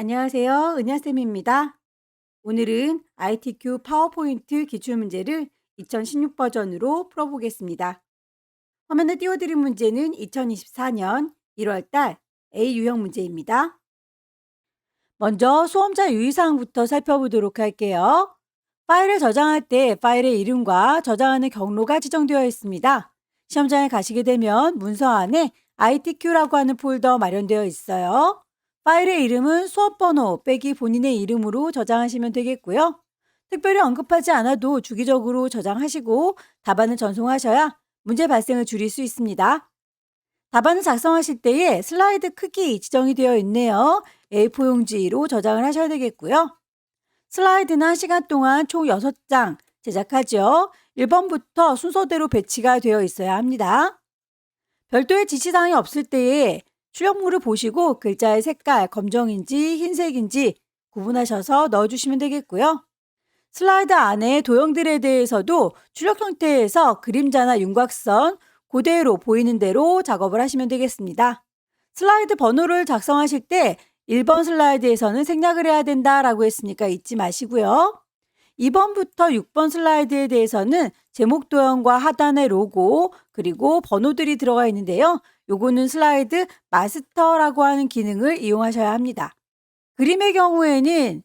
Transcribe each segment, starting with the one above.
안녕하세요. 은하쌤입니다. 오늘은 ITQ 파워포인트 기출문제를 2016 버전으로 풀어보겠습니다. 화면에 띄워드린 문제는 2024년 1월달 A 유형 문제입니다. 먼저 수험자 유의사항부터 살펴보도록 할게요. 파일을 저장할 때 파일의 이름과 저장하는 경로가 지정되어 있습니다. 시험장에 가시게 되면 문서 안에 ITQ라고 하는 폴더 마련되어 있어요. 파일의 이름은 수업번호 빼기 본인의 이름으로 저장하시면 되겠고요. 특별히 언급하지 않아도 주기적으로 저장하시고 답안을 전송하셔야 문제 발생을 줄일 수 있습니다. 답안을 작성하실 때에 슬라이드 크기 지정이 되어 있네요. A4 용지로 저장을 하셔야 되겠고요. 슬라이드는 시간 동안 총 6장 제작하죠. 1번부터 순서대로 배치가 되어 있어야 합니다. 별도의 지시사항이 없을 때에 출력물을 보시고 글자의 색깔, 검정인지 흰색인지 구분하셔서 넣어주시면 되겠고요. 슬라이드 안에 도형들에 대해서도 출력 형태에서 그림자나 윤곽선 그대로 보이는 대로 작업을 하시면 되겠습니다. 슬라이드 번호를 작성하실 때 1번 슬라이드에서는 생략을 해야 된다라고 했으니까 잊지 마시고요. 2번부터 6번 슬라이드에 대해서는 제목 도형과 하단의 로고 그리고 번호들이 들어가 있는데요. 요거는 슬라이드 마스터라고 하는 기능을 이용하셔야 합니다. 그림의 경우에는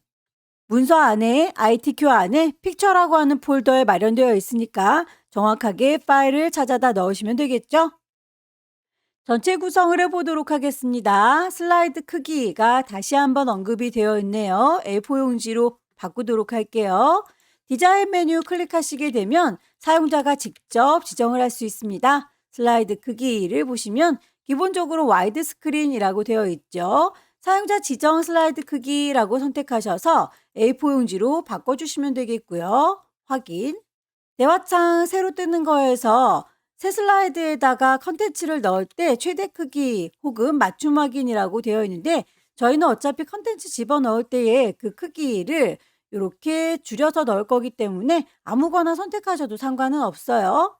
문서 안에 ITQ 안에 픽처라고 하는 폴더에 마련되어 있으니까 정확하게 파일을 찾아다 넣으시면 되겠죠? 전체 구성을 해보도록 하겠습니다. 슬라이드 크기가 다시 한번 언급이 되어 있네요. A4 용지로 바꾸도록 할게요. 디자인 메뉴 클릭하시게 되면 사용자가 직접 지정을 할 수 있습니다. 슬라이드 크기를 보시면 기본적으로 와이드 스크린이라고 되어 있죠. 사용자 지정 슬라이드 크기라고 선택하셔서 A4 용지로 바꿔주시면 되겠고요. 확인. 대화창 새로 뜨는 거에서 새 슬라이드에다가 컨텐츠를 넣을 때 최대 크기 혹은 맞춤 확인이라고 되어 있는데 저희는 어차피 컨텐츠 집어넣을 때에 그 크기를 이렇게 줄여서 넣을 거기 때문에 아무거나 선택하셔도 상관은 없어요.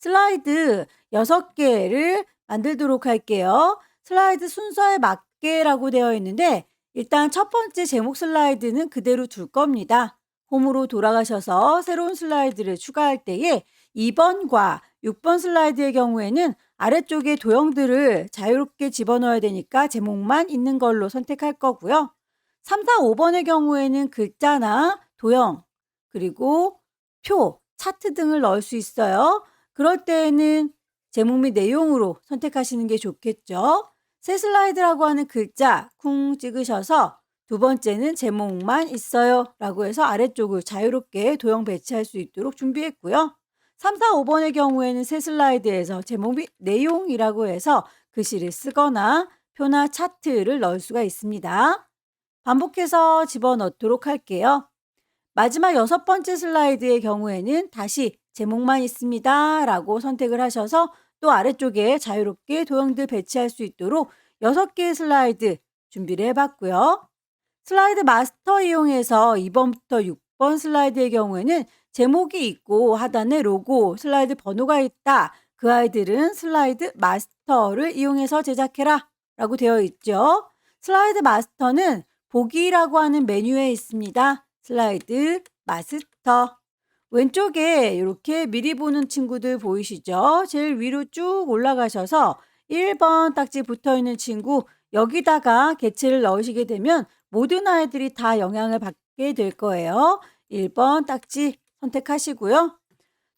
슬라이드 6개를 만들도록 할게요. 슬라이드 순서에 맞게라고 되어 있는데 일단 첫 번째 제목 슬라이드는 그대로 둘 겁니다. 홈으로 돌아가셔서 새로운 슬라이드를 추가할 때에 2번과 6번 슬라이드의 경우에는 아래쪽에 도형들을 자유롭게 집어넣어야 되니까 제목만 있는 걸로 선택할 거고요. 3, 4, 5번의 경우에는 글자나 도형, 그리고 표, 차트 등을 넣을 수 있어요. 그럴 때에는 제목 및 내용으로 선택하시는 게 좋겠죠. 새 슬라이드라고 하는 글자 쿵 찍으셔서 두 번째는 제목만 있어요 라고 해서 아래쪽을 자유롭게 도형 배치할 수 있도록 준비했고요. 3, 4, 5번의 경우에는 새 슬라이드에서 제목 및 내용이라고 해서 글씨를 쓰거나 표나 차트를 넣을 수가 있습니다. 반복해서 집어넣도록 할게요. 마지막 6번째 슬라이드의 경우에는 다시 제목만 있습니다 라고 선택을 하셔서 또 아래쪽에 자유롭게 도형들 배치할 수 있도록 6개의 슬라이드 준비를 해봤고요. 슬라이드 마스터 이용해서 2번부터 6번 슬라이드의 경우에는 제목이 있고 하단에 로고, 슬라이드 번호가 있다. 그 아이들은 슬라이드 마스터를 이용해서 제작해라 라고 되어 있죠. 슬라이드 마스터는 보기라고 하는 메뉴에 있습니다. 슬라이드 마스터. 왼쪽에 이렇게 미리 보는 친구들 보이시죠? 제일 위로 쭉 올라가셔서 1번 딱지 붙어 있는 친구 여기다가 개체를 넣으시게 되면 모든 아이들이 다 영향을 받게 될 거예요. 1번 딱지 선택하시고요.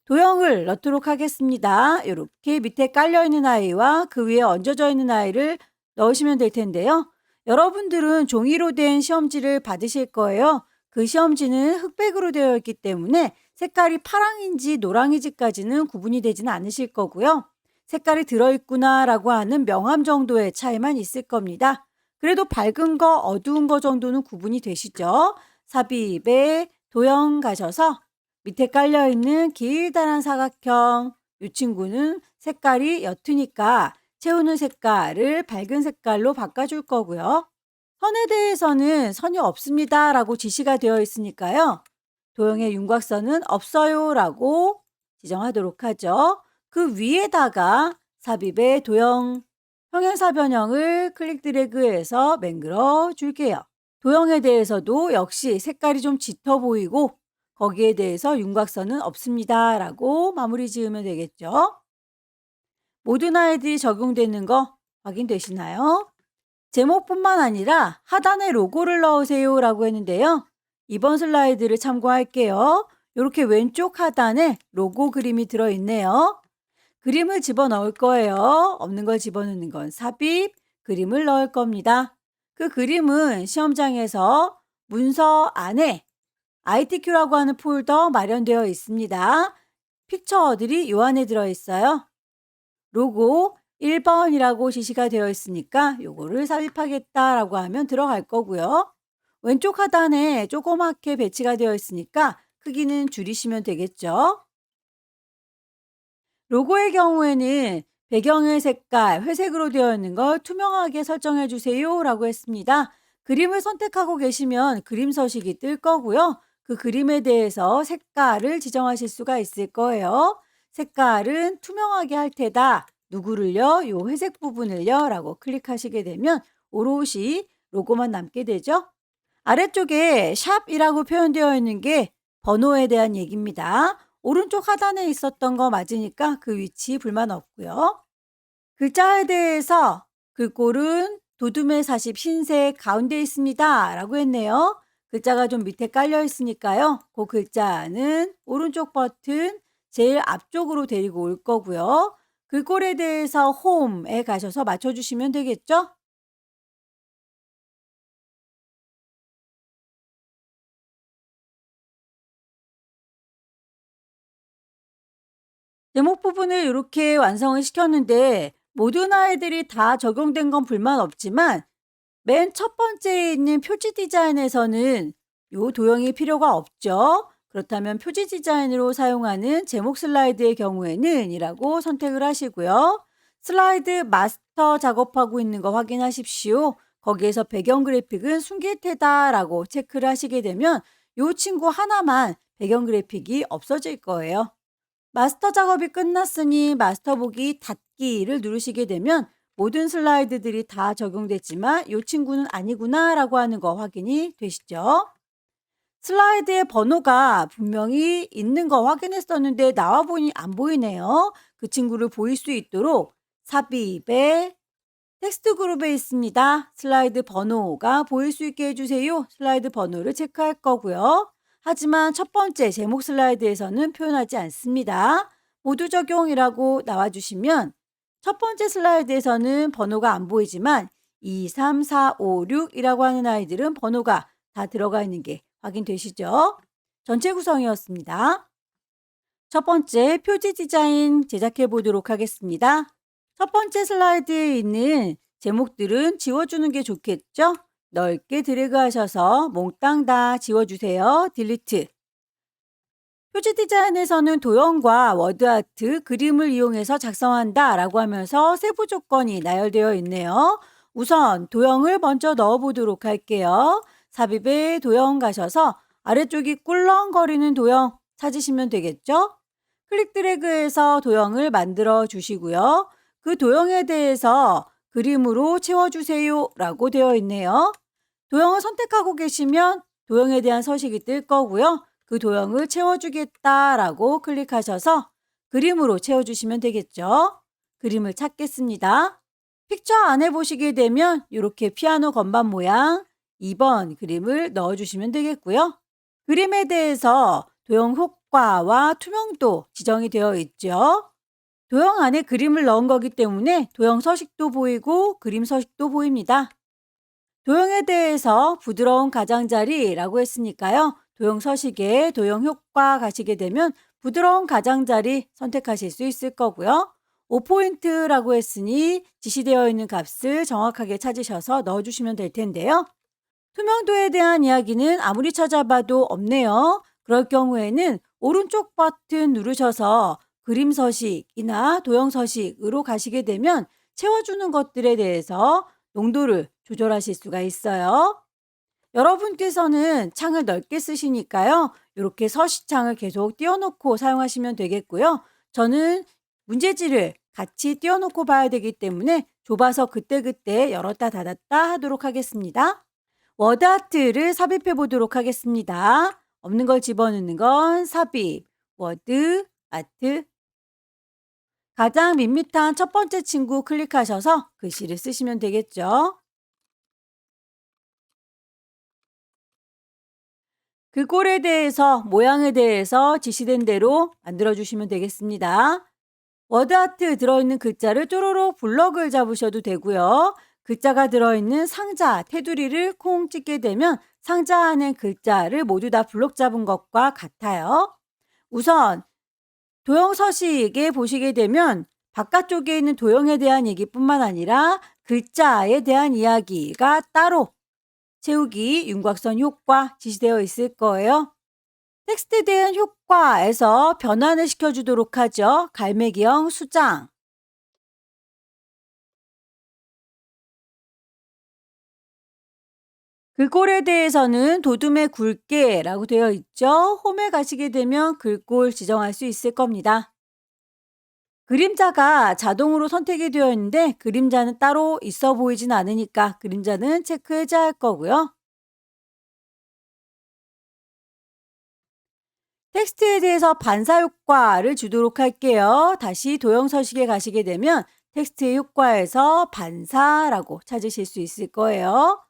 도형을 넣도록 하겠습니다. 이렇게 밑에 깔려 있는 아이와 그 위에 얹어져 있는 아이를 넣으시면 될 텐데요. 여러분들은 종이로 된 시험지를 받으실 거예요. 그 시험지는 흑백으로 되어 있기 때문에 색깔이 파랑인지 노랑인지까지는 구분이 되지는 않으실 거고요. 색깔이 들어있구나 라고 하는 명암 정도의 차이만 있을 겁니다. 그래도 밝은 거, 어두운 거 정도는 구분이 되시죠? 삽입에 도형 가셔서 밑에 깔려있는 길다란 사각형, 이 친구는 색깔이 옅으니까 채우는 색깔을 밝은 색깔로 바꿔줄 거고요. 선에 대해서는 선이 없습니다 라고 지시가 되어 있으니까요. 도형의 윤곽선은 없어요 라고 지정하도록 하죠. 그 위에다가 삽입의 도형 형용사 변형을 클릭 드래그해서 맹글어 줄게요. 도형에 대해서도 역시 색깔이 좀 짙어 보이고 거기에 대해서 윤곽선은 없습니다 라고 마무리 지으면 되겠죠. 모든 아이들이 적용되는 거 확인되시나요? 제목뿐만 아니라 하단에 로고를 넣으세요 라고 했는데요. 이번 슬라이드를 참고할게요. 이렇게 왼쪽 하단에 로고 그림이 들어있네요. 그림을 집어넣을 거예요. 없는 걸 집어넣는 건 삽입, 그림을 넣을 겁니다. 그 그림은 시험장에서 문서 안에 ITQ라고 하는 폴더 마련되어 있습니다. 픽처들이 요 안에 들어있어요. 로고 1번이라고 지시가 되어 있으니까 요거를 삽입하겠다라고 하면 들어갈 거고요. 왼쪽 하단에 조그맣게 배치가 되어 있으니까 크기는 줄이시면 되겠죠. 로고의 경우에는 배경의 색깔 회색으로 되어 있는 걸 투명하게 설정해 주세요 라고 했습니다. 그림을 선택하고 계시면 그림 서식이 뜰 거고요. 그 그림에 대해서 색깔을 지정하실 수가 있을 거예요. 색깔은 투명하게 할 테다. 누구를요? 요 회색 부분을요? 라고 클릭하시게 되면 오롯이 로고만 남게 되죠. 아래쪽에 샵이라고 표현되어 있는 게 번호에 대한 얘기입니다. 오른쪽 하단에 있었던 거 맞으니까 그 위치 불만 없고요. 글자에 대해서 글꼴은 도둠의 40 흰색 가운데 있습니다 라고 했네요. 글자가 좀 밑에 깔려 있으니까요. 그 글자는 오른쪽 버튼 제일 앞쪽으로 데리고 올 거고요. 글꼴에 대해서 홈에 가셔서 맞춰주시면 되겠죠. 제목 부분을 이렇게 완성을 시켰는데 모든 아이들이 다 적용된 건 불만 없지만 맨 첫 번째에 있는 표지 디자인에서는 요 도형이 필요가 없죠. 그렇다면 표지 디자인으로 사용하는 제목 슬라이드의 경우에는 이라고 선택을 하시고요. 슬라이드 마스터 작업하고 있는 거 확인하십시오. 거기에서 배경 그래픽은 숨길 테다라고 체크를 하시게 되면 요 친구 하나만 배경 그래픽이 없어질 거예요. 마스터 작업이 끝났으니 마스터 보기 닫기를 누르시게 되면 모든 슬라이드들이 다 적용됐지만 이 친구는 아니구나 라고 하는 거 확인이 되시죠? 슬라이드의 번호가 분명히 있는 거 확인했었는데 나와 보니 안 보이네요. 그 친구를 보일 수 있도록 삽입에 텍스트 그룹에 있습니다. 슬라이드 번호가 보일 수 있게 해주세요. 슬라이드 번호를 체크할 거고요. 하지만 첫 번째 제목 슬라이드에서는 표현하지 않습니다. 모두 적용이라고 나와주시면 첫 번째 슬라이드에서는 번호가 안 보이지만 2, 3, 4, 5, 6이라고 하는 아이들은 번호가 다 들어가 있는 게 확인되시죠? 전체 구성이었습니다. 첫 번째 표지 디자인 제작해 보도록 하겠습니다. 첫 번째 슬라이드에 있는 제목들은 지워주는 게 좋겠죠? 넓게 드래그 하셔서 몽땅 다 지워주세요. 딜리트. 표지 디자인에서는 도형과 워드아트, 그림을 이용해서 작성한다 라고 하면서 세부 조건이 나열되어 있네요. 우선 도형을 먼저 넣어보도록 할게요. 삽입에 도형 가셔서 아래쪽이 꿀렁거리는 도형 찾으시면 되겠죠? 클릭 드래그해서 도형을 만들어 주시고요. 그 도형에 대해서 그림으로 채워주세요 라고 되어 있네요. 도형을 선택하고 계시면 도형에 대한 서식이 뜰 거고요. 그 도형을 채워주겠다라고 클릭하셔서 그림으로 채워주시면 되겠죠. 그림을 찾겠습니다. 픽처 안에 보시게 되면 이렇게 피아노 건반 모양 2번 그림을 넣어주시면 되겠고요. 그림에 대해서 도형 효과와 투명도 지정이 되어 있죠. 도형 안에 그림을 넣은 거기 때문에 도형 서식도 보이고 그림 서식도 보입니다. 도형에 대해서 부드러운 가장자리라고 했으니까요. 도형 서식에 도형 효과 가시게 되면 부드러운 가장자리 선택하실 수 있을 거고요. 5포인트라고 했으니 지시되어 있는 값을 정확하게 찾으셔서 넣어주시면 될 텐데요. 투명도에 대한 이야기는 아무리 찾아봐도 없네요. 그럴 경우에는 오른쪽 버튼 누르셔서 그림 서식이나 도형 서식으로 가시게 되면 채워주는 것들에 대해서 농도를 조절하실 수가 있어요. 여러분께서는 창을 넓게 쓰시니까요. 이렇게 서식창을 계속 띄워놓고 사용하시면 되겠고요. 저는 문제지를 같이 띄워놓고 봐야 되기 때문에 좁아서 그때그때 열었다 닫았다 하도록 하겠습니다. 워드 아트를 삽입해 보도록 하겠습니다. 없는 걸 집어넣는 건 삽입, 워드, 아트. 가장 밋밋한 첫 번째 친구 클릭하셔서 글씨를 쓰시면 되겠죠. 그 꼴에 대해서, 모양에 대해서 지시된 대로 만들어 주시면 되겠습니다. 워드 아트 들어있는 글자를 쪼로록 블럭을 잡으셔도 되고요. 글자가 들어있는 상자, 테두리를 콩 찍게 되면 상자 안에 글자를 모두 다 블럭 잡은 것과 같아요. 우선 도형 서식에 보시게 되면 바깥쪽에 있는 도형에 대한 얘기뿐만 아니라 글자에 대한 이야기가 따로 채우기, 윤곽선 효과 지시되어 있을 거예요. 텍스트에 대한 효과에서 변환을 시켜주도록 하죠. 갈매기형 수장. 글꼴에 대해서는 도둠의 굵게라고 되어 있죠. 홈에 가시게 되면 글꼴 지정할 수 있을 겁니다. 그림자가 자동으로 선택이 되어 있는데 그림자는 따로 있어 보이진 않으니까 그림자는 체크 해제할 거고요. 텍스트에 대해서 반사 효과를 주도록 할게요. 다시 도형 서식에 가시게 되면 텍스트의 효과에서 반사라고 찾으실 수 있을 거예요.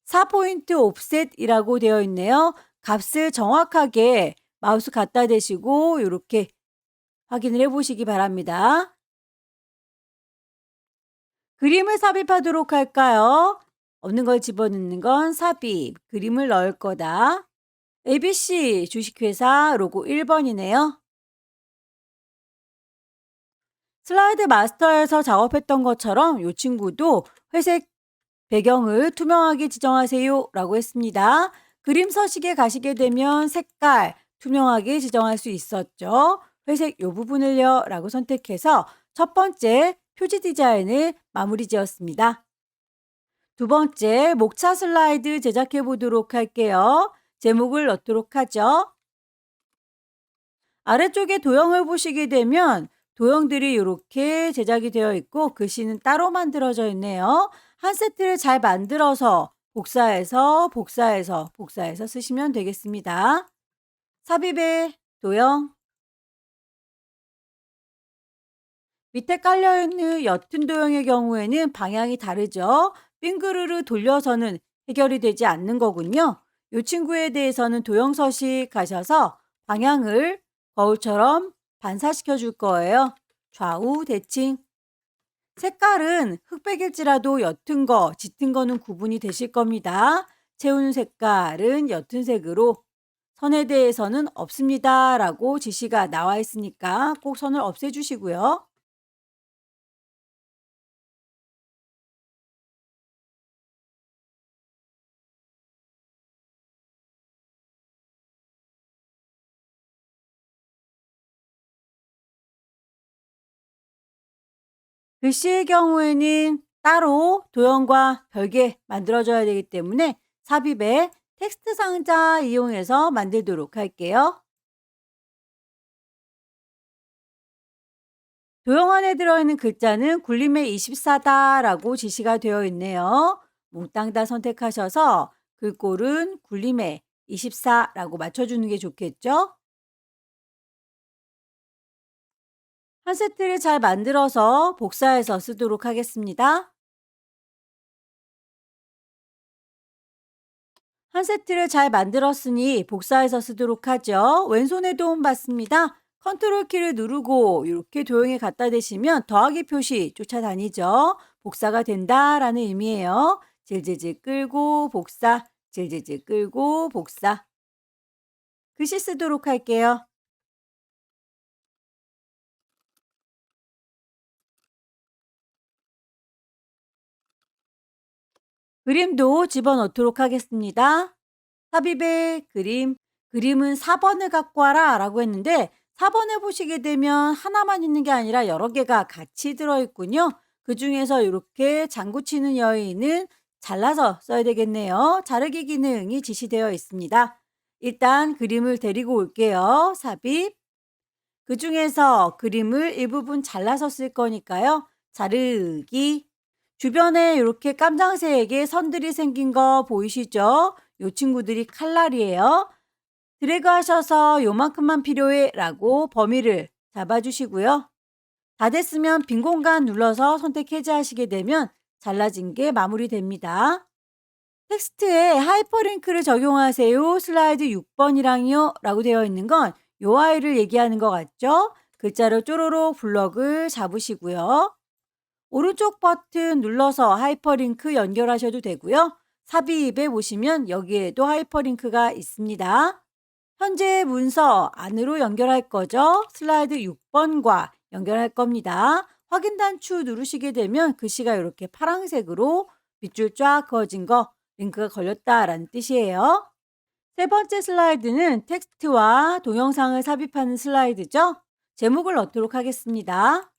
4포인트 옵셋이라고 되어 있네요. 값을 정확하게 마우스 갖다 대시고 이렇게 확인을 해보시기 바랍니다. 그림을 삽입하도록 할까요? 없는 걸 집어넣는 건 삽입, 그림을 넣을 거다. ABC 주식회사 로고 1번이네요. 슬라이드 마스터에서 작업했던 것처럼 이 친구도 회색 배경을 투명하게 지정하세요 라고 했습니다. 그림 서식에 가시게 되면 색깔 투명하게 지정할 수 있었죠. 회색 요 부분을요 라고 선택해서 첫 번째 표지 디자인을 마무리 지었습니다. 두 번째 목차 슬라이드 제작해 보도록 할게요. 제목을 넣도록 하죠. 아래쪽에 도형을 보시게 되면 도형들이 이렇게 제작이 되어 있고 글씨는 따로 만들어져 있네요. 한 세트를 잘 만들어서 복사해서 쓰시면 되겠습니다. 삽입의 도형 밑에 깔려있는 옅은 도형의 경우에는 방향이 다르죠. 빙그르르 돌려서는 해결이 되지 않는 거군요. 이 친구에 대해서는 도형 서식 가셔서 방향을 거울처럼 반사시켜 줄 거예요. 좌우 대칭. 색깔은 흑백일지라도 옅은 거, 짙은 거는 구분이 되실 겁니다. 채우는 색깔은 옅은 색으로 선에 대해서는 없습니다 라고 지시가 나와 있으니까 꼭 선을 없애주시고요. 글씨의 경우에는 따로 도형과 별개 만들어줘야 되기 때문에 삽입에 텍스트 상자 이용해서 만들도록 할게요. 도형 안에 들어있는 글자는 굴림의 24다라고 지시가 되어 있네요. 몽땅 다 선택하셔서 글꼴은 굴림의 24라고 맞춰주는 게 좋겠죠? 한 세트를 잘 만들어서 복사해서 쓰도록 하겠습니다. 한 세트를 잘 만들었으니 복사해서 쓰도록 하죠. 왼손에 도움 받습니다. 컨트롤 키를 누르고 이렇게 도형에 갖다 대시면 더하기 표시 쫓아다니죠. 복사가 된다라는 의미예요. 질질질 끌고 복사, 질질질 끌고 복사. 글씨 쓰도록 할게요. 그림도 집어넣도록 하겠습니다. 삽입의 그림, 그림은 4번을 갖고 와라 라고 했는데 4번에 보시게 되면 하나만 있는 게 아니라 여러 개가 같이 들어있군요. 그 중에서 이렇게 장구 치는 여인은 잘라서 써야 되겠네요. 자르기 기능이 지시되어 있습니다. 일단 그림을 데리고 올게요. 삽입. 그중에서 그림을 일부분 잘라서 쓸 거니까요. 자르기. 주변에 이렇게 깜장색의 선들이 생긴 거 보이시죠? 요 친구들이 칼날이에요. 드래그 하셔서 요만큼만 필요해 라고 범위를 잡아주시고요. 다 됐으면 빈 공간 눌러서 선택 해제하시게 되면 잘라진 게 마무리됩니다. 텍스트에 하이퍼링크를 적용하세요. 슬라이드 6번이랑요. 라고 되어 있는 건 요 아이를 얘기하는 것 같죠? 글자로 쪼로록 블럭을 잡으시고요. 오른쪽 버튼 눌러서 하이퍼링크 연결하셔도 되고요. 삽입에 보시면 여기에도 하이퍼링크가 있습니다. 현재 문서 안으로 연결할 거죠. 슬라이드 6번과 연결할 겁니다. 확인 단추 누르시게 되면 글씨가 이렇게 파란색으로 빗줄 쫙 그어진 거 링크가 걸렸다라는 뜻이에요. 세 번째 슬라이드는 텍스트와 동영상을 삽입하는 슬라이드죠. 제목을 넣도록 하겠습니다.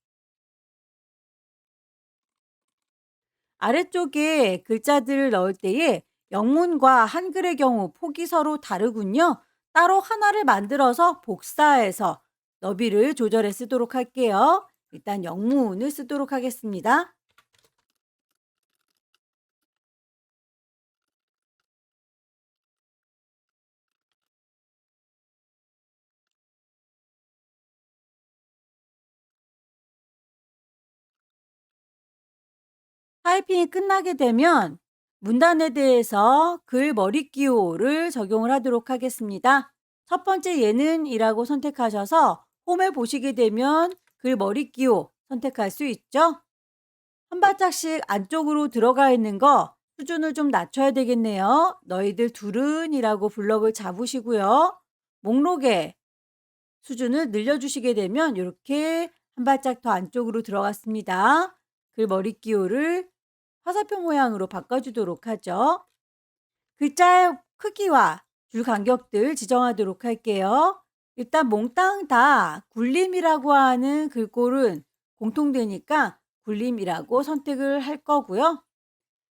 아래쪽에 글자들을 넣을 때에 영문과 한글의 경우 폭이 서로 다르군요. 따로 하나를 만들어서 복사해서 너비를 조절해 쓰도록 할게요. 일단 영문을 쓰도록 하겠습니다. 타이핑이 끝나게 되면 문단에 대해서 글 머리 기호를 적용을 하도록 하겠습니다. 첫 번째 예는 이라고 선택하셔서 홈에 보시게 되면 글 머리 기호 선택할 수 있죠. 한 발짝씩 안쪽으로 들어가 있는 거 수준을 좀 낮춰야 되겠네요. 너희들 둘은 이라고 블럭을 잡으시고요. 목록에 수준을 늘려주시게 되면 이렇게 한 발짝 더 안쪽으로 들어갔습니다. 글 머리 기호를 화살표 모양으로 바꿔주도록 하죠. 글자의 크기와 줄 간격들 지정하도록 할게요. 일단 몽땅 다 굴림이라고 하는 글꼴은 공통되니까 굴림이라고 선택을 할 거고요.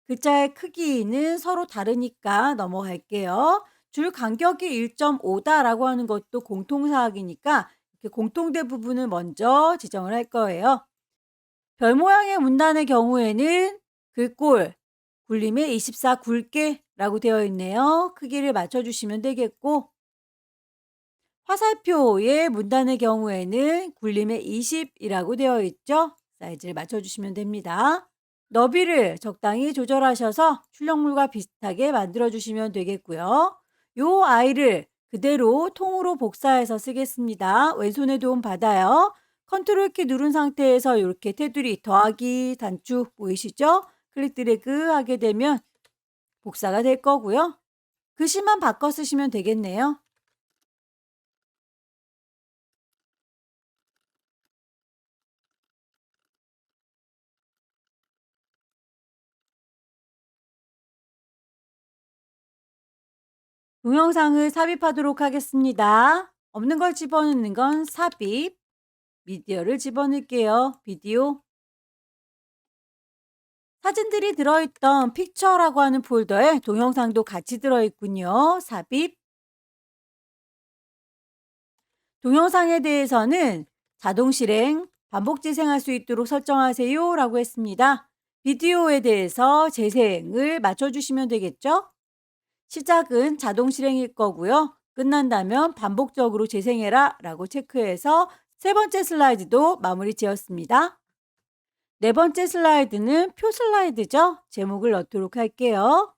글자의 크기는 서로 다르니까 넘어갈게요. 줄 간격이 1.5다라고 하는 것도 공통사항이니까 이렇게 공통된 부분을 먼저 지정을 할 거예요. 별 모양의 문단의 경우에는 글꼴, 굴림에 24 굵게라고 되어 있네요. 크기를 맞춰주시면 되겠고 화살표의 문단의 경우에는 굴림에 20이라고 되어 있죠. 사이즈를 맞춰주시면 됩니다. 너비를 적당히 조절하셔서 출력물과 비슷하게 만들어주시면 되겠고요. 요 아이를 그대로 통으로 복사해서 쓰겠습니다. 왼손의 도움 받아요. 컨트롤 키 누른 상태에서 이렇게 테두리 더하기 단추 보이시죠? 클릭 드래그 하게 되면 복사가 될 거고요. 글씨만 바꿔 쓰시면 되겠네요. 동영상을 삽입하도록 하겠습니다. 없는 걸 집어넣는 건 삽입, 미디어를 집어넣을게요. 비디오. 사진들이 들어있던 픽처라고 하는 폴더에 동영상도 같이 들어있군요. 삽입. 동영상에 대해서는 자동 실행, 반복 재생할 수 있도록 설정하세요 라고 했습니다. 비디오에 대해서 재생을 맞춰주시면 되겠죠? 시작은 자동 실행일 거고요. 끝난다면 반복적으로 재생해라 라고 체크해서 세 번째 슬라이드도 마무리 지었습니다. 네 번째 슬라이드는 표 슬라이드죠. 제목을 넣도록 할게요.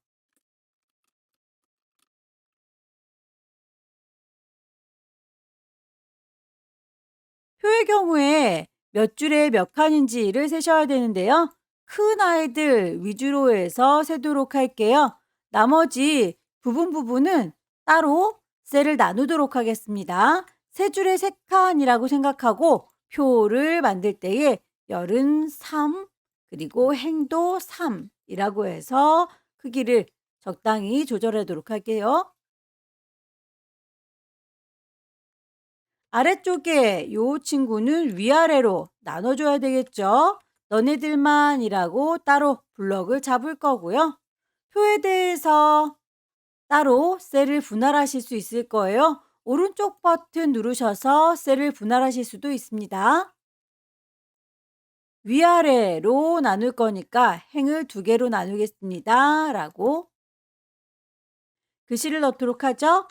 표의 경우에 몇 줄에 몇 칸인지를 세셔야 되는데요. 큰 아이들 위주로 해서 세도록 할게요. 나머지 부분은 따로 셀을 나누도록 하겠습니다. 세 줄에 세 칸이라고 생각하고 표를 만들 때에 열은 3 그리고 행도 3이라고 해서 크기를 적당히 조절하도록 할게요. 아래쪽에 요 친구는 위아래로 나눠줘야 되겠죠. 너네들만이라고 따로 블럭을 잡을 거고요. 표에 대해서 따로 셀을 분할하실 수 있을 거예요. 오른쪽 버튼 누르셔서 셀을 분할하실 수도 있습니다. 위아래로 나눌 거니까 행을 두 개로 나누겠습니다. 라고 글씨를 넣도록 하죠.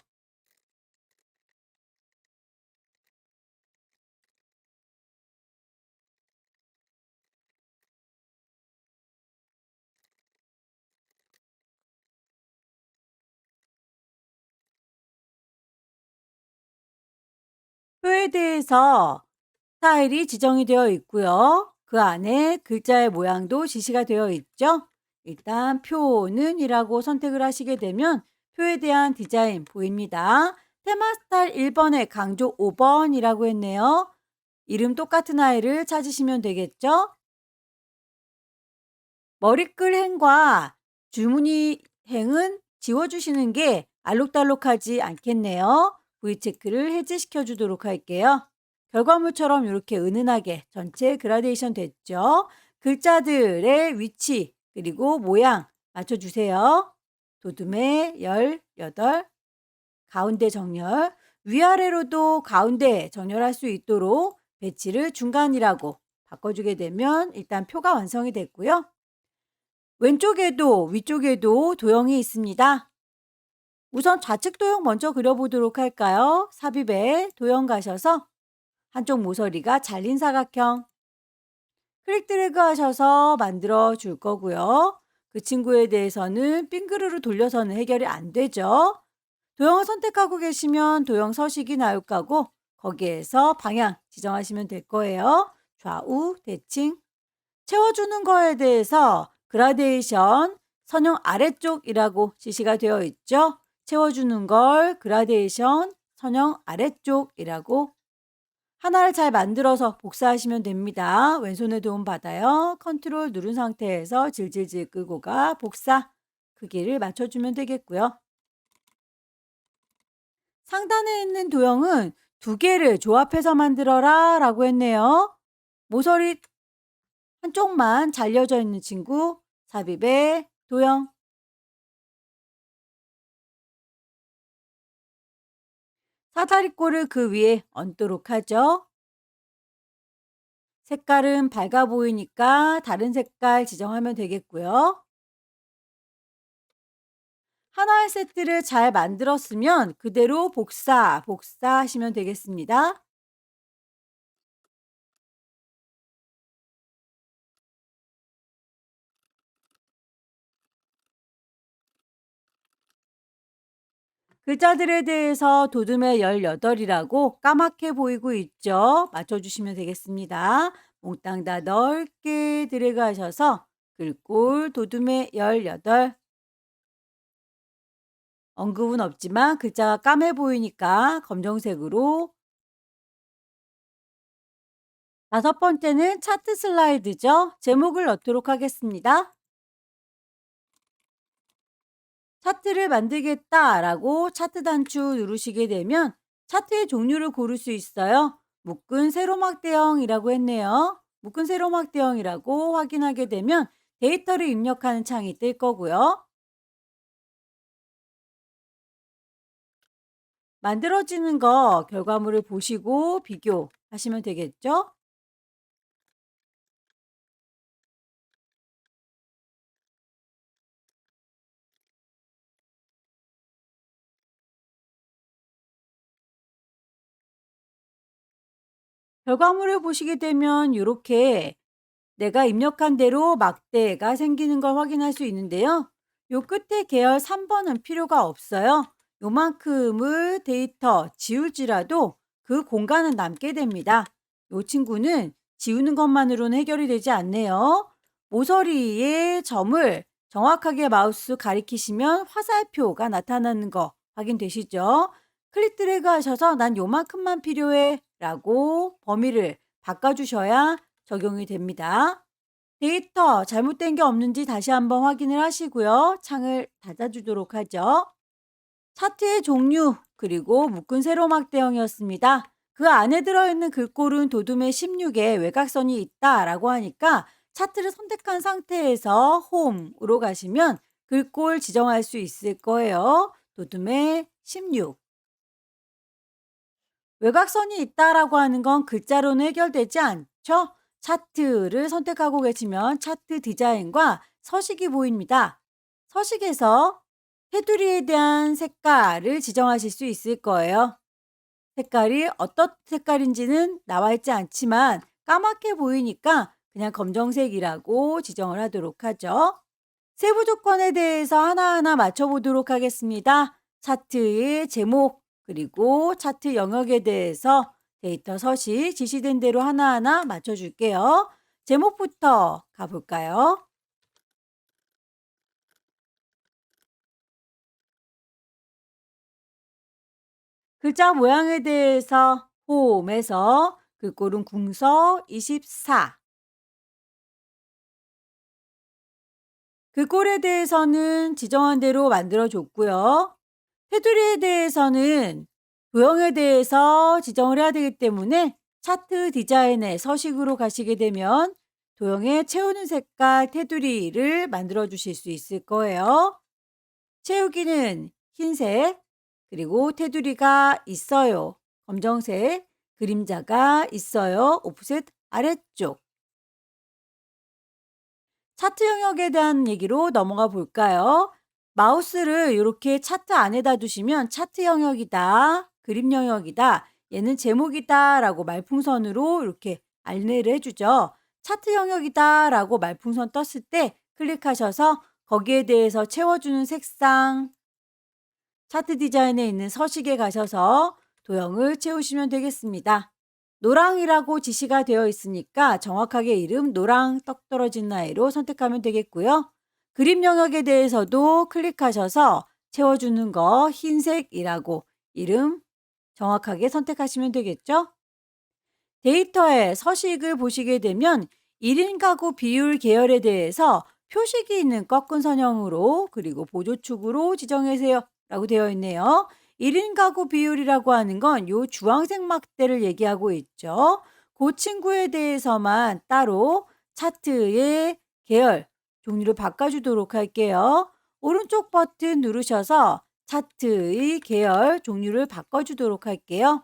표에 대해서 스타일이 지정이 되어 있고요. 그 안에 글자의 모양도 지시가 되어 있죠. 일단 표는 이라고 선택을 하시게 되면 표에 대한 디자인 보입니다. 테마 스타일 1번에 강조 5번이라고 했네요. 이름 똑같은 아이를 찾으시면 되겠죠. 머리글 행과 줄무늬 행은 지워주시는 게 알록달록하지 않겠네요. V체크를 해제시켜 주도록 할게요. 결과물처럼 이렇게 은은하게 전체 그라데이션 됐죠. 글자들의 위치 그리고 모양 맞춰주세요. 도둠의 18, 가운데 정렬, 위아래로도 가운데 정렬할 수 있도록 배치를 중간이라고 바꿔주게 되면 일단 표가 완성이 됐고요. 왼쪽에도 위쪽에도 도형이 있습니다. 우선 좌측 도형 먼저 그려보도록 할까요? 삽입에 도형 가셔서 한쪽 모서리가 잘린 사각형 클릭 드래그 하셔서 만들어 줄 거고요. 그 친구에 대해서는 빙그르르 돌려서는 해결이 안 되죠. 도형을 선택하고 계시면 도형 서식이 나올 거고 거기에서 방향 지정하시면 될 거예요. 좌우, 대칭. 채워주는 거에 대해서 그라데이션 선형 아래쪽이라고 지시가 되어 있죠. 채워주는 걸 그라데이션 선형 아래쪽이라고 하나를 잘 만들어서 복사하시면 됩니다. 왼손에 도움 받아요. 컨트롤 누른 상태에서 질질질 끌고 가 복사 크기를 맞춰주면 되겠고요. 상단에 있는 도형은 두 개를 조합해서 만들어라 라고 했네요. 모서리 한쪽만 잘려져 있는 친구 삽입의 도형 사다리꼴을 그 위에 얹도록 하죠. 색깔은 밝아 보이니까 다른 색깔 지정하면 되겠고요. 하나의 세트를 잘 만들었으면 그대로 복사하시면 되겠습니다. 글자들에 대해서 도둠의 18이라고 까맣게 보이고 있죠. 맞춰주시면 되겠습니다. 몽땅 다 넓게 드래그 하셔서 글꼴 도둠의 18 언급은 없지만 글자가 까매 보이니까 검정색으로 다섯 번째는 차트 슬라이드죠. 제목을 넣도록 하겠습니다. 차트를 만들겠다라고 차트 단추 누르시게 되면 차트의 종류를 고를 수 있어요. 묶은 세로막 대형이라고 했네요. 묶은 세로막 대형이라고 확인하게 되면 데이터를 입력하는 창이 뜰 거고요. 만들어지는 거 결과물을 보시고 비교하시면 되겠죠? 결과물을 보시게 되면 이렇게 내가 입력한 대로 막대가 생기는 걸 확인할 수 있는데요. 요 끝에 계열 3번은 필요가 없어요. 요만큼을 데이터 지울지라도 그 공간은 남게 됩니다. 요 친구는 지우는 것만으로는 해결이 되지 않네요. 모서리의 점을 정확하게 마우스 가리키시면 화살표가 나타나는 거 확인되시죠? 클릭 드래그 하셔서 난 요만큼만 필요해 라고 범위를 바꿔주셔야 적용이 됩니다. 데이터 잘못된 게 없는지 다시 한번 확인을 하시고요. 창을 닫아주도록 하죠. 차트의 종류 그리고 묶은 세로막 대형이었습니다. 그 안에 들어있는 글꼴은 도둠의 16에 외곽선이 있다라고 하니까 차트를 선택한 상태에서 홈으로 가시면 글꼴 지정할 수 있을 거예요. 도둠의 16 외곽선이 있다라고 하는 건 글자로는 해결되지 않죠? 차트를 선택하고 계시면 차트 디자인과 서식이 보입니다. 서식에서 테두리에 대한 색깔을 지정하실 수 있을 거예요. 색깔이 어떤 색깔인지는 나와 있지 않지만 까맣게 보이니까 그냥 검정색이라고 지정을 하도록 하죠. 세부 조건에 대해서 하나하나 맞춰보도록 하겠습니다. 차트의 제목, 그리고 차트 영역에 대해서 데이터 서식 지시된 대로 하나하나 맞춰줄게요. 제목부터 가볼까요? 글자 모양에 대해서 홈에서 글꼴은 궁서 24. 글꼴에 대해서는 지정한 대로 만들어 줬고요. 테두리에 대해서는 도형에 대해서 지정을 해야 되기 때문에 차트 디자인의 서식으로 가시게 되면 도형에 채우는 색깔 테두리를 만들어 주실 수 있을 거예요. 채우기는 흰색, 그리고 테두리가 있어요. 검정색, 그림자가 있어요. 오프셋 아래쪽. 차트 영역에 대한 얘기로 넘어가 볼까요? 마우스를 이렇게 차트 안에다 두시면 차트 영역이다, 그림 영역이다, 얘는 제목이다 라고 말풍선으로 이렇게 안내를 해주죠. 차트 영역이다 라고 말풍선 떴을 때 클릭하셔서 거기에 대해서 채워주는 색상, 차트 디자인에 있는 서식에 가셔서 도형을 채우시면 되겠습니다. 노랑이라고 지시가 되어 있으니까 정확하게 이름 노랑 떡 떨어진 나이로 선택하면 되겠고요. 그림 영역에 대해서도 클릭하셔서 채워주는 거 흰색이라고 이름 정확하게 선택하시면 되겠죠. 데이터의 서식을 보시게 되면 1인 가구 비율 계열에 대해서 표식이 있는 꺾은 선형으로 그리고 보조축으로 지정하세요 라고 되어 있네요. 1인 가구 비율이라고 하는 건 요 주황색 막대를 얘기하고 있죠. 그 친구에 대해서만 따로 차트의 계열, 종류를 바꿔주도록 할게요. 오른쪽 버튼 누르셔서 차트의 계열, 종류를 바꿔주도록 할게요.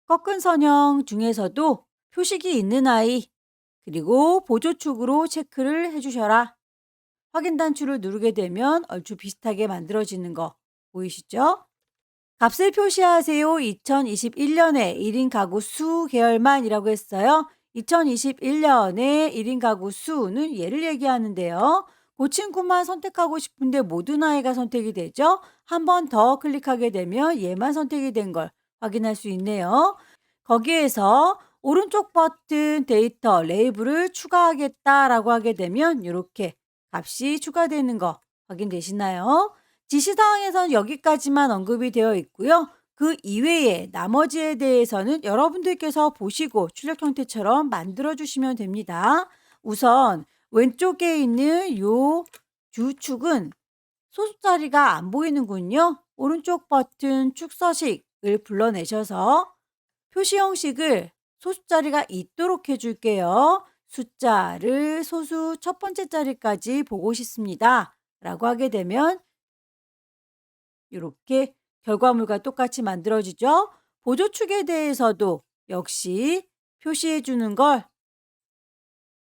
꺾은 선형 중에서도 표식이 있는 아이, 그리고 보조축으로 체크를 해주셔라. 확인 단추를 누르게 되면 얼추 비슷하게 만들어지는 거 보이시죠? 값을 표시하세요. 2021년에 1인 가구 수 계열만이라고 했어요. 2021년에 1인 가구 수는 얘를 얘기하는데요. 그 친구만 선택하고 싶은데 모든 아이가 선택이 되죠. 한 번 더 클릭하게 되면 얘만 선택이 된 걸 확인할 수 있네요. 거기에서 오른쪽 버튼 데이터 레이블을 추가하겠다라고 하게 되면 이렇게 값이 추가되는 거 확인되시나요? 지시사항에서는 여기까지만 언급이 되어 있고요. 그 이외에 나머지에 대해서는 여러분들께서 보시고 출력 형태처럼 만들어 주시면 됩니다. 우선 왼쪽에 있는 요 주축은 소수자리가 안 보이는군요. 오른쪽 버튼 축서식을 불러내셔서 표시 형식을 소수자리가 있도록 해줄게요. 숫자를 소수 첫 번째 자리까지 보고 싶습니다. 라고 하게 되면 이렇게 결과물과 똑같이 만들어지죠. 보조축에 대해서도 역시 표시해 주는 걸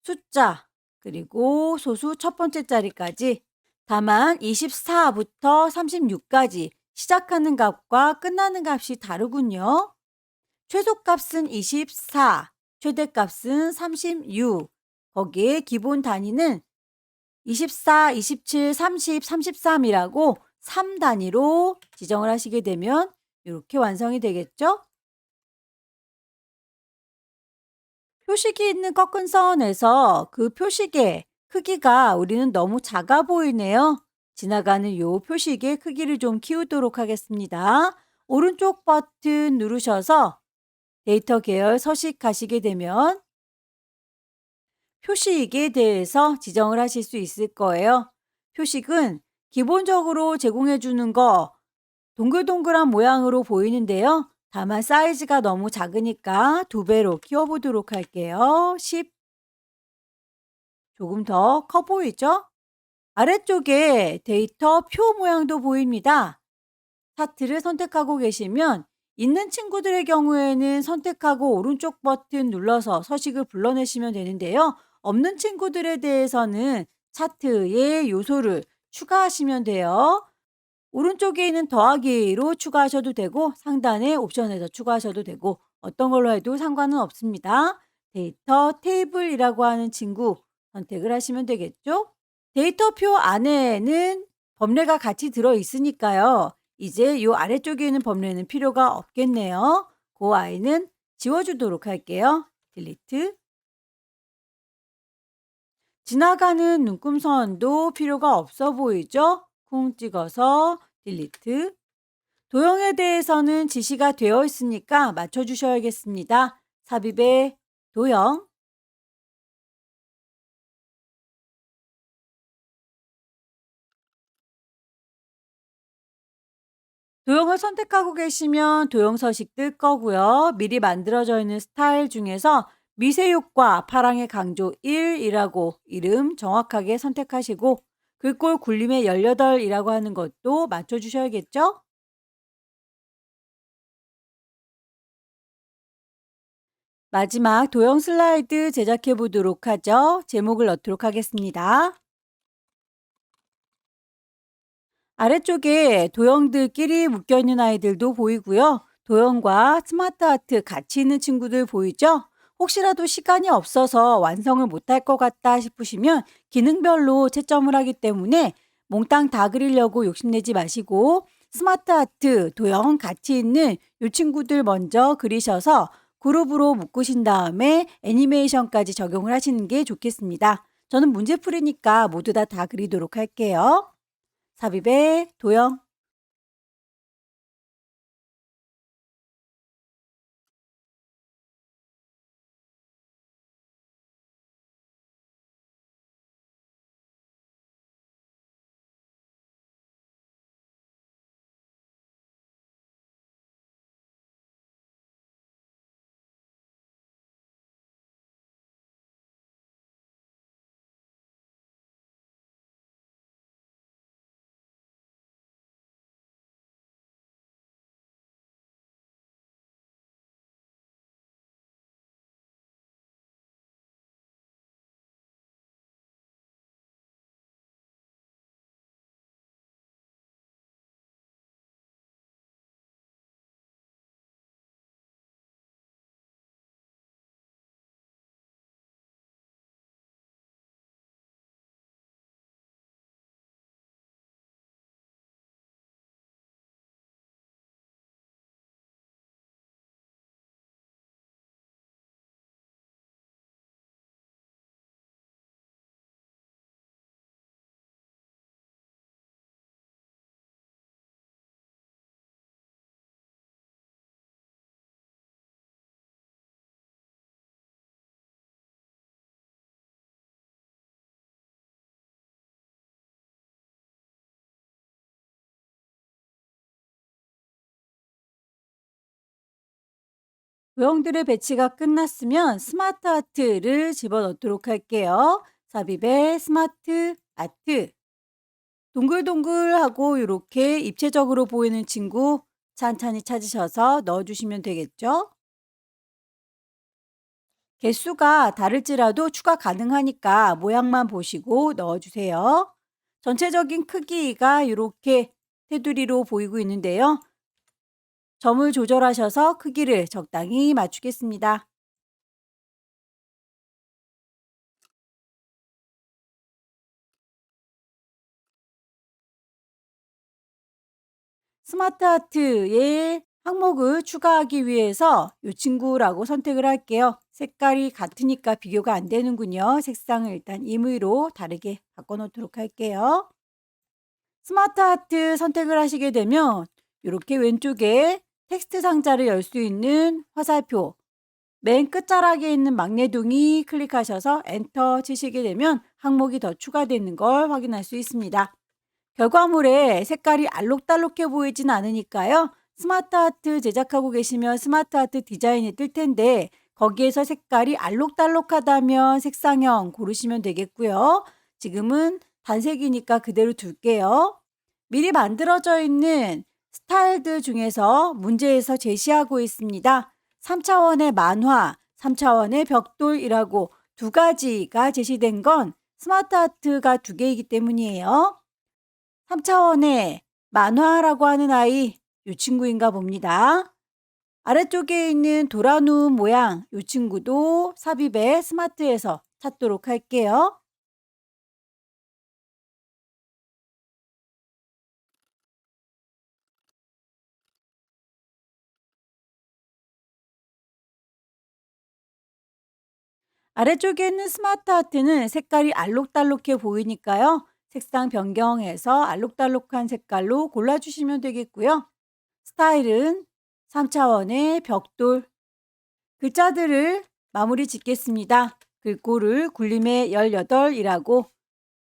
숫자 그리고 소수 첫 번째 자리까지 다만 24부터 36까지 시작하는 값과 끝나는 값이 다르군요. 최소값은 24, 최대값은 36. 거기에 기본 단위는 24, 27, 30, 33이라고 3단위로 지정을 하시게 되면 이렇게 완성이 되겠죠? 표식이 있는 꺾은 선에서 그 표식의 크기가 우리는 너무 작아 보이네요. 지나가는 요 표식의 크기를 좀 키우도록 하겠습니다. 오른쪽 버튼 누르셔서 데이터 계열 서식 가시게 되면 표식에 대해서 지정을 하실 수 있을 거예요. 표식은 기본적으로 제공해 주는 거 동글동글한 모양으로 보이는데요. 다만 사이즈가 너무 작으니까 2배로 키워보도록 할게요. 10. 조금 더 커 보이죠? 아래쪽에 데이터 표 모양도 보입니다. 차트를 선택하고 계시면 있는 친구들의 경우에는 선택하고 오른쪽 버튼 눌러서 서식을 불러내시면 되는데요. 없는 친구들에 대해서는 차트에 요소를 추가하시면 돼요. 오른쪽에 있는 더하기로 추가하셔도 되고 상단의 옵션에서 추가하셔도 되고 어떤 걸로 해도 상관은 없습니다. 데이터 테이블이라고 하는 친구 선택을 하시면 되겠죠? 데이터표 안에는 범례가 같이 들어 있으니까요. 이제 이 아래쪽에 있는 범례는 필요가 없겠네요. 그 아이는 지워주도록 할게요. 딜리트. 지나가는 눈금선도 필요가 없어 보이죠? 쿵 찍어서 딜리트. 도형에 대해서는 지시가 되어 있으니까 맞춰주셔야겠습니다. 삽입의 도형. 도형을 선택하고 계시면 도형 서식 뜰 거고요. 미리 만들어져 있는 스타일 중에서 미세육과 파랑의 강조 1이라고 이름 정확하게 선택하시고 글꼴 굴림의 18이라고 하는 것도 맞춰주셔야겠죠? 마지막 도형 슬라이드 제작해 보도록 하죠. 제목을 넣도록 하겠습니다. 아래쪽에 도형들끼리 묶여있는 아이들도 보이고요. 도형과 스마트 아트 같이 있는 친구들 보이죠? 혹시라도 시간이 없어서 완성을 못할 것 같다 싶으시면 기능별로 채점을 하기 때문에 몽땅 다 그리려고 욕심내지 마시고 스마트 아트, 도형 같이 있는 이 친구들 먼저 그리셔서 그룹으로 묶으신 다음에 애니메이션까지 적용을 하시는 게 좋겠습니다. 저는 문제풀이니까 모두 다 그리도록 할게요. 삽입의 도형. 도형들의 배치가 끝났으면 스마트 아트를 집어넣도록 할게요. 삽입의 스마트 아트. 동글동글하고 이렇게 입체적으로 보이는 친구 찬찬히 찾으셔서 넣어주시면 되겠죠? 개수가 다를지라도 추가 가능하니까 모양만 보시고 넣어주세요. 전체적인 크기가 이렇게 테두리로 보이고 있는데요. 점을 조절하셔서 크기를 적당히 맞추겠습니다. 스마트 아트에 항목을 추가하기 위해서 이 친구라고 선택을 할게요. 색깔이 같으니까 비교가 안 되는군요. 색상을 일단 임의로 다르게 바꿔놓도록 할게요. 스마트 아트 선택을 하시게 되면 이렇게 왼쪽에 텍스트 상자를 열 수 있는 화살표 맨 끝자락에 있는 막내둥이 클릭하셔서 엔터 치시게 되면 항목이 더 추가되는 걸 확인할 수 있습니다. 결과물에 색깔이 알록달록해 보이진 않으니까요. 스마트 아트 제작하고 계시면 스마트 아트 디자인이 뜰 텐데 거기에서 색깔이 알록달록하다면 색상형 고르시면 되겠고요. 지금은 단색이니까 그대로 둘게요. 미리 만들어져 있는 스타일들 중에서 문제에서 제시하고 있습니다. 3차원의 만화, 3차원의 벽돌이라고 두 가지가 제시된 건 스마트 아트가 두 개이기 때문이에요. 3차원의 만화라고 하는 아이, 이 친구인가 봅니다. 아래쪽에 있는 돌아누운 모양, 이 친구도 삽입의 스마트에서 찾도록 할게요. 아래쪽에 있는 스마트 아트는 색깔이 알록달록해 보이니까요. 색상 변경해서 알록달록한 색깔로 골라주시면 되겠고요. 스타일은 3차원의 벽돌. 글자들을 마무리 짓겠습니다. 글꼴을 굴림의 18이라고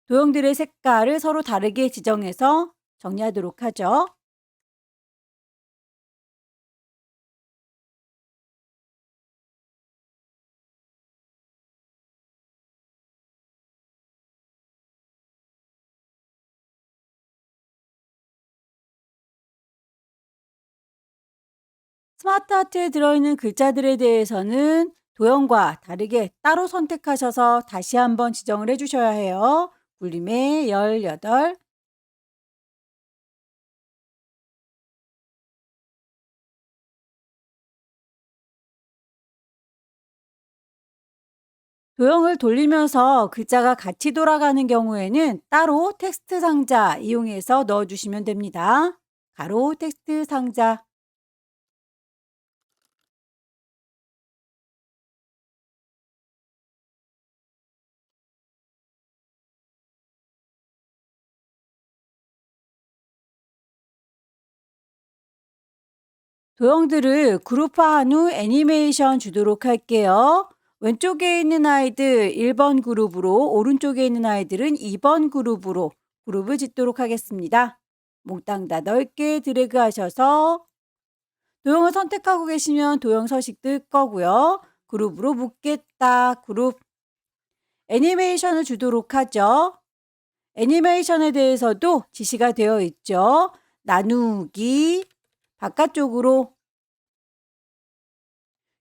도형들의 색깔을 서로 다르게 지정해서 정리하도록 하죠. 스마트 아트에 들어있는 글자들에 대해서는 도형과 다르게 따로 선택하셔서 다시 한번 지정을 해주셔야 해요. 굴림의 18. 도형을 돌리면서 글자가 같이 돌아가는 경우에는 따로 텍스트 상자 이용해서 넣어주시면 됩니다. 가로 텍스트 상자. 도형들을 그룹화한 후 애니메이션 주도록 할게요. 왼쪽에 있는 아이들 1번 그룹으로, 오른쪽에 있는 아이들은 2번 그룹으로 그룹을 짓도록 하겠습니다. 몽땅 다 넓게 드래그 하셔서 도형을 선택하고 계시면 도형 서식 뜰 거고요. 그룹으로 묶겠다. 그룹. 애니메이션을 주도록 하죠. 애니메이션에 대해서도 지시가 되어 있죠. 나누기, 바깥쪽으로.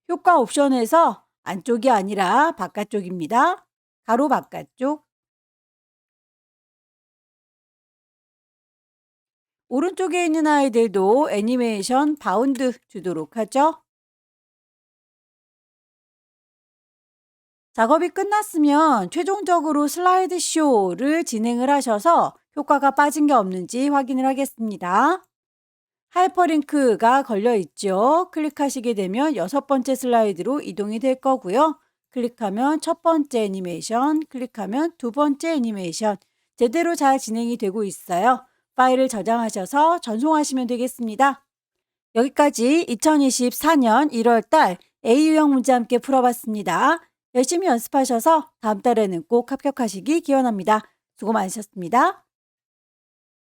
효과 옵션에서 안쪽이 아니라 바깥쪽입니다. 가로 바깥쪽. 오른쪽에 있는 아이들도 애니메이션 바운드 주도록 하죠. 작업이 끝났으면 최종적으로 슬라이드 쇼를 진행을 하셔서 효과가 빠진 게 없는지 확인을 하겠습니다. 하이퍼링크가 걸려 있죠. 클릭하시게 되면 6번째 슬라이드로 이동이 될 거고요. 클릭하면 첫 번째 애니메이션, 클릭하면 두 번째 애니메이션. 제대로 잘 진행이 되고 있어요. 파일을 저장하셔서 전송하시면 되겠습니다. 여기까지 2024년 1월달 A유형 문제 함께 풀어봤습니다. 열심히 연습하셔서 다음 달에는 꼭 합격하시기 기원합니다. 수고 많으셨습니다.